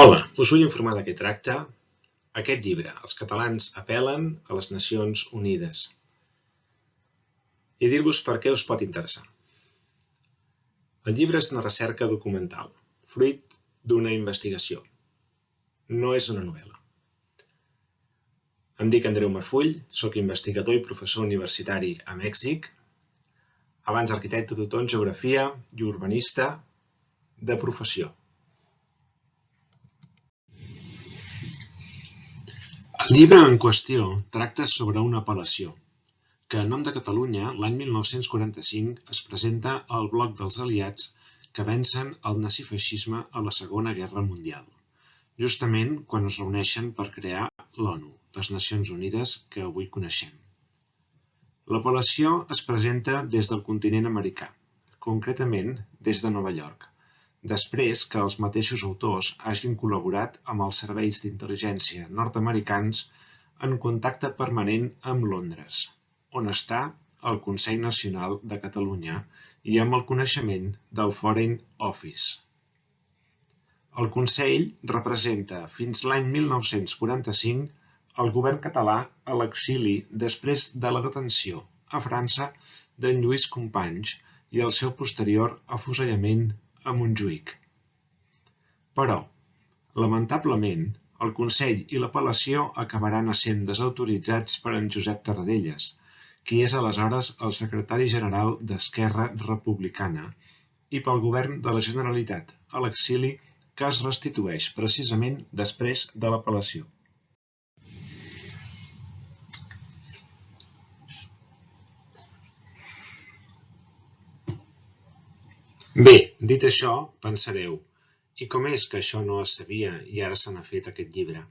Hola, us vull informar de què tracta aquest llibre, Els catalans apel·len a les Nacions Unides, i dir-vos per què us pot interessar. El llibre és una recerca documental, fruit d'una investigació. No és una novel·la. Em dic Andreu Marfull, soc investigador i professor universitari a Mèxic, abans arquitecte doctor en geografia i urbanista de professió. El llibre en qüestió tracta sobre una apel·lació, que en nom de Catalunya, l'any 1945, es presenta al bloc dels aliats que vencen el nazifeixisme a la Segona Guerra Mundial, justament quan es reuneixen per crear l'ONU, les Nacions Unides que avui coneixem. L'apel·lació es presenta des del continent americà, concretament des de Nova York, després que els mateixos autors hagin col·laborat amb els serveis d'intel·ligència nord-americans en contacte permanent amb Londres, on està el Consell Nacional de Catalunya i amb el coneixement del Foreign Office. El Consell representa fins l'any 1945 el govern català a l'exili després de la detenció a França d'en Lluís Companys i el seu posterior afusellament a Montjuïc. Però, lamentablement, el Consell i l'apel·lació acabaran essent desautoritzats per en Josep Tarradellas, qui és aleshores el secretari general d'Esquerra Republicana, i pel govern de la Generalitat a l'exili que es restitueix precisament després de l'apel·lació. Bé, dit això, pensareu, i com és que això no es sabia i ara se n'ha fet aquest llibre?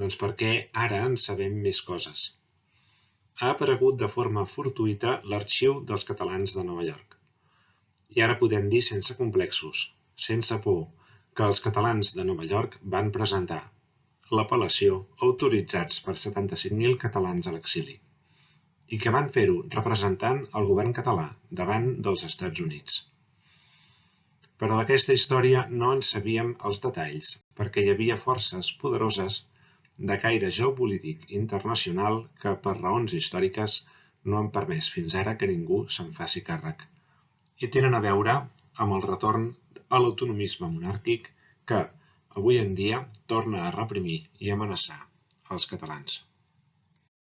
Doncs perquè ara en sabem més coses. Ha aparegut de forma fortuïta l'Arxiu dels Catalans de Nova York. I ara podem dir sense complexos, sense por, que els catalans de Nova York van presentar l'apel·lació autoritzats per 75.000 catalans a l'exili i que van fer-ho representant el govern català davant dels Estats Units. Però d'aquesta història no en sabíem els detalls perquè hi havia forces poderoses de caire geopolític internacional que per raons històriques no han permès fins ara que ningú se'n faci càrrec i tenen a veure amb el retorn a l'autonomisme monàrquic que avui en dia torna a reprimir i amenaçar els catalans.